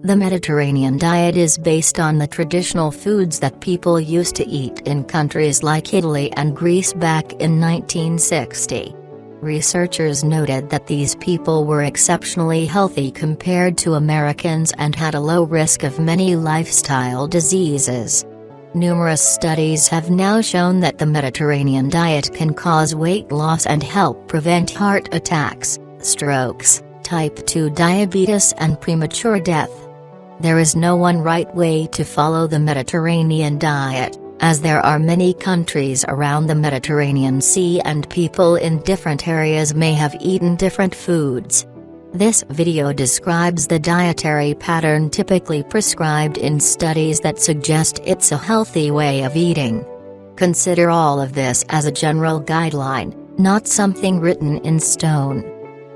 The Mediterranean diet is based on the traditional foods that people used to eat in countries like Italy and Greece back in 1960. Researchers noted that these people were exceptionally healthy compared to Americans and had a low risk of many lifestyle diseases. Numerous studies have now shown that the Mediterranean diet can cause weight loss and help prevent heart attacks, strokes, type 2 diabetes and premature death. There is no one right way to follow the Mediterranean diet, as there are many countries around the Mediterranean Sea and people in different areas may have eaten different foods. This video describes the dietary pattern typically prescribed in studies that suggest it's a healthy way of eating. Consider all of this as a general guideline, not something written in stone.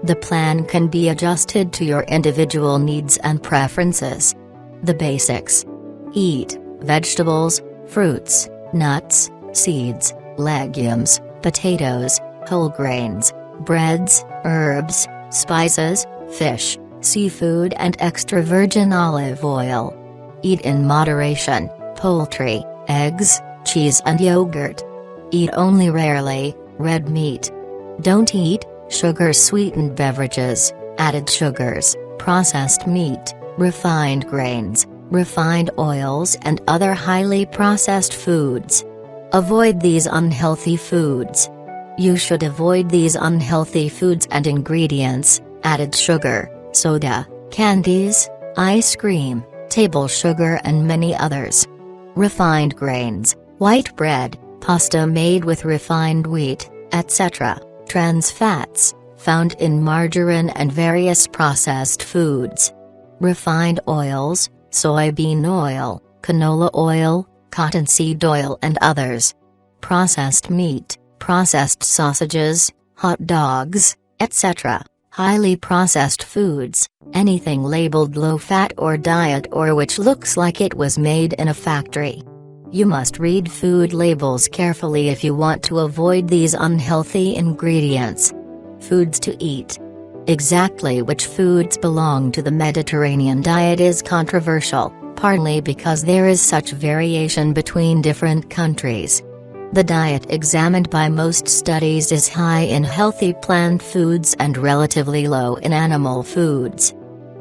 The plan can be adjusted to your individual needs and preferences. The basics: eat vegetables, fruits, nuts, seeds, legumes, potatoes, whole grains, breads, herbs, spices, fish, seafood and extra virgin olive oil. Eat in moderation: poultry, eggs, cheese and yogurt. Eat only rarely red meat. Don't eat sugar-sweetened beverages, added sugars, processed meat, refined grains, refined oils and other highly processed foods. Avoid these unhealthy foods. You should avoid these unhealthy foods and ingredients: added sugar, soda, candies, ice cream, table sugar and many others. Refined grains, white bread, pasta made with refined wheat, etc. Trans fats, found in margarine and various processed foods. Refined oils, soybean oil, canola oil, cottonseed oil and others. Processed meat, processed sausages, hot dogs, etc. Highly processed foods, anything labeled low-fat or diet or which looks like it was made in a factory. You must read food labels carefully if you want to avoid these unhealthy ingredients. Foods to eat. Exactly which foods belong to the Mediterranean diet is controversial, partly because there is such variation between different countries. The diet examined by most studies is high in healthy plant foods and relatively low in animal foods.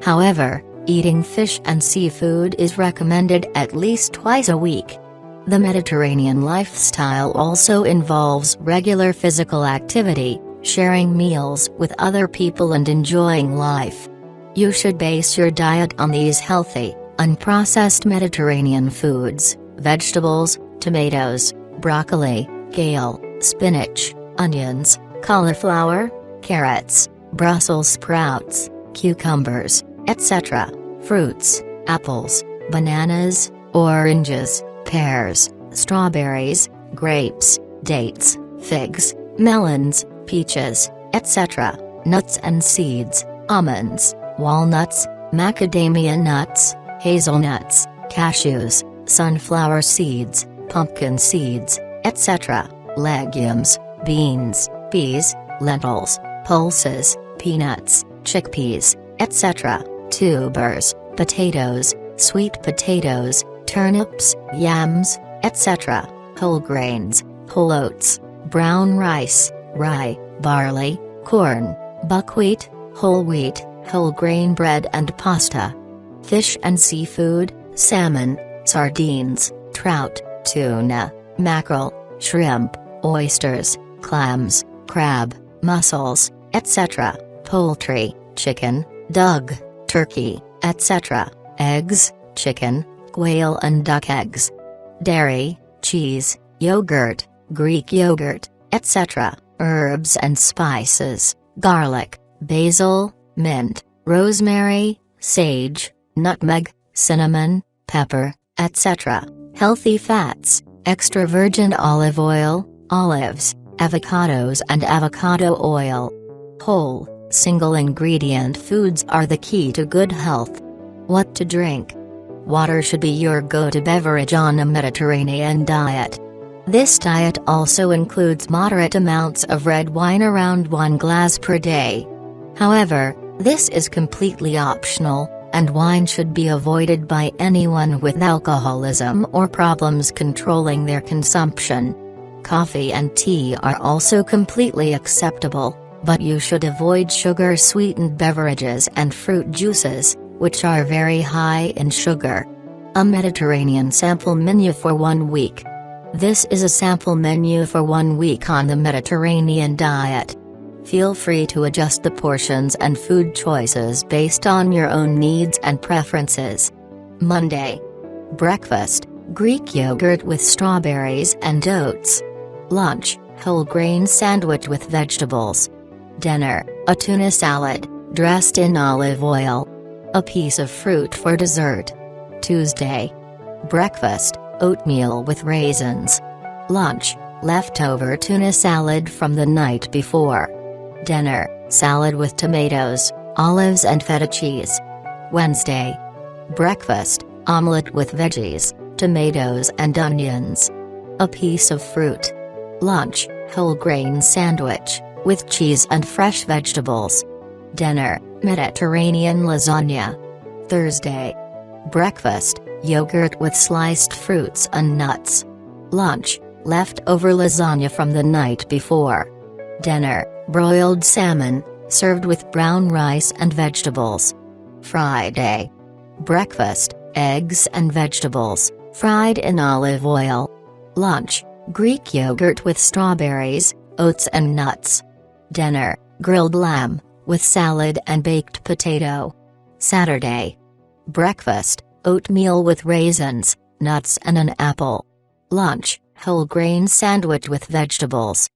However, eating fish and seafood is recommended at least twice a week. The Mediterranean lifestyle also involves regular physical activity, sharing meals with other people and enjoying life. You should base your diet on these healthy, unprocessed Mediterranean foods: vegetables, tomatoes, broccoli, kale, spinach, onions, cauliflower, carrots, Brussels sprouts, cucumbers, etc. Fruits: apples, bananas, oranges, pears, strawberries, grapes, dates, figs, melons, peaches, etc. Nuts and seeds: almonds, walnuts, macadamia nuts, hazelnuts, cashews, sunflower seeds, pumpkin seeds, etc. Legumes: beans, peas, lentils, pulses, peanuts, chickpeas, etc. Tubers: potatoes, sweet potatoes, turnips, yams, etc. Whole grains: whole oats, brown rice, rye, barley, corn, buckwheat, whole grain bread and pasta. Fish and seafood: salmon, sardines, trout, tuna, mackerel, shrimp, oysters, clams, crab, mussels, etc. Poultry: chicken, duck, turkey, etc. Eggs: chicken, quail and duck eggs. Dairy: cheese, yogurt, Greek yogurt, etc. Herbs and spices: garlic, basil, mint, rosemary, sage, nutmeg, cinnamon, pepper, etc. Healthy fats: extra virgin olive oil, olives, avocados and avocado oil. Whole, single ingredient foods are the key to good health. What to drink? Water should be your go-to beverage on a Mediterranean diet. This diet also includes moderate amounts of red wine, around 1 glass per day. However, this is completely optional, and wine should be avoided by anyone with alcoholism or problems controlling their consumption. Coffee and tea are also completely acceptable, but you should avoid sugar-sweetened beverages and fruit juices, which are very high in sugar. A Mediterranean sample menu for 1 week. This is a sample menu for 1 week on the Mediterranean diet. Feel free to adjust the portions and food choices based on your own needs and preferences. Monday. Breakfast, Greek yogurt with strawberries and oats. Lunch, whole grain sandwich with vegetables. Dinner, a tuna salad, dressed in olive oil. A piece of fruit for dessert. Tuesday. Breakfast, oatmeal with raisins. Lunch, leftover tuna salad from the night before. Dinner, salad with tomatoes, olives and feta cheese. Wednesday. Breakfast, omelette with veggies, tomatoes and onions. A piece of fruit. Lunch, whole grain sandwich, with cheese and fresh vegetables. Dinner, Mediterranean lasagna. Thursday. Breakfast, yogurt with sliced fruits and nuts. Lunch, leftover lasagna from the night before. Dinner, broiled salmon, served with brown rice and vegetables. Friday. Breakfast, eggs and vegetables, fried in olive oil. Lunch, Greek yogurt with strawberries, oats and nuts. Dinner, grilled lamb, with salad and baked potato. Saturday. Breakfast, oatmeal with raisins, nuts and an apple. Lunch, whole grain sandwich with vegetables.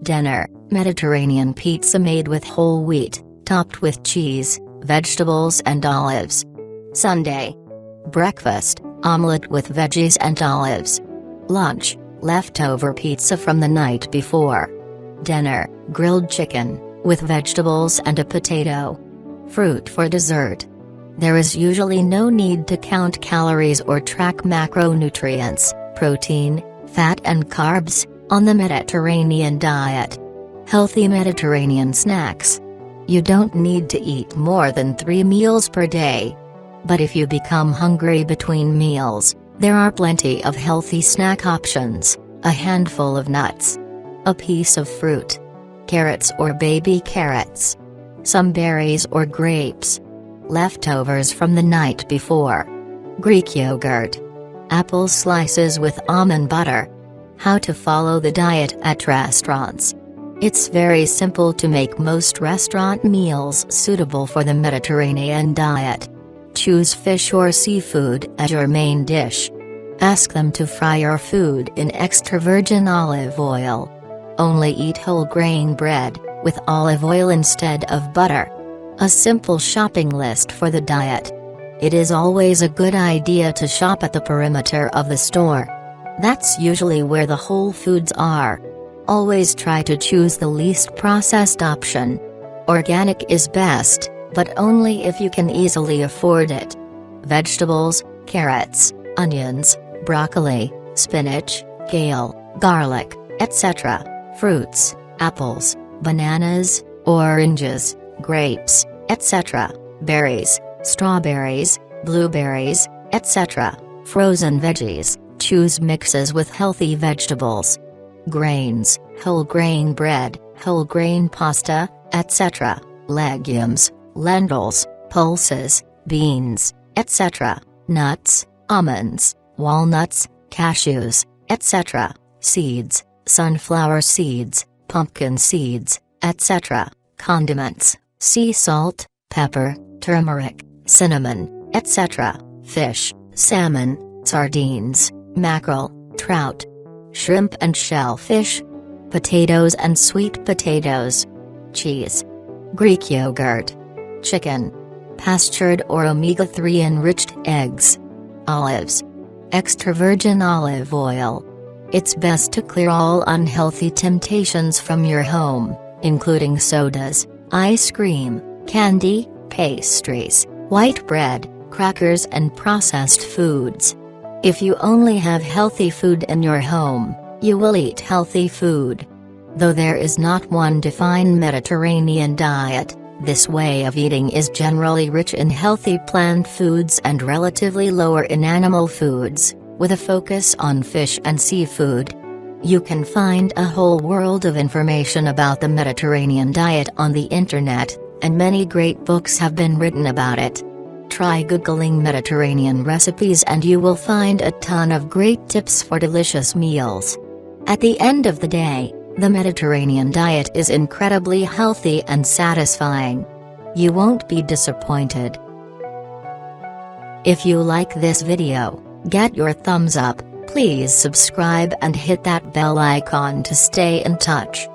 Dinner, Mediterranean pizza made with whole wheat, topped with cheese, vegetables and olives. Sunday. Breakfast, omelette with veggies and olives. Lunch, leftover pizza from the night before. Dinner, grilled chicken, with vegetables and a potato. Fruit for dessert. There is usually no need to count calories or track macronutrients, protein, fat and carbs, on the Mediterranean diet. Healthy Mediterranean snacks. You don't need to eat more than 3 meals per day. But if you become hungry between meals, there are plenty of healthy snack options: a handful of nuts, a piece of fruit, carrots or baby carrots, some berries or grapes, leftovers from the night before, Greek yogurt, apple slices with almond butter. How to follow the diet at restaurants. It's very simple to make most restaurant meals suitable for the Mediterranean diet. Choose fish or seafood as your main dish. Ask them to fry your food in extra virgin olive oil. Only eat whole grain bread, with olive oil instead of butter. A simple shopping list for the diet. It is always a good idea to shop at the perimeter of the store. That's usually where the whole foods are. Always try to choose the least processed option. Organic is best, but only if you can easily afford it. Vegetables, carrots, onions, broccoli, spinach, kale, garlic, etc. Fruits, apples, bananas, oranges, grapes, etc. Berries, strawberries, blueberries, etc. Frozen veggies. Choose mixes with healthy vegetables. Grains, whole grain bread, whole grain pasta, etc. Legumes, lentils, pulses, beans, etc. Nuts, almonds, walnuts, cashews, etc. Seeds, sunflower seeds, pumpkin seeds, etc. Condiments, sea salt, pepper, turmeric, cinnamon, etc. Fish, salmon, sardines, mackerel, trout, shrimp and shellfish, potatoes and sweet potatoes, cheese, Greek yogurt, chicken, pastured or omega-3 enriched eggs, olives, extra virgin olive oil. It's best to clear all unhealthy temptations from your home, including sodas, ice cream, candy, pastries, white bread, crackers and processed foods. If you only have healthy food in your home, you will eat healthy food. Though there is not one defined Mediterranean diet, This way of eating is generally rich in healthy plant foods and relatively lower in animal foods, with a focus on fish and seafood. You can find a whole world of information about the Mediterranean diet on the internet, and many great books have been written about it. Try Googling Mediterranean recipes and you will find a ton of great tips for delicious meals. At the end of the day, the Mediterranean diet is incredibly healthy and satisfying. You won't be disappointed. If you like this video, get your thumbs up, please subscribe and hit that bell icon to stay in touch.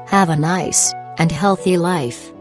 Have a nice and healthy life.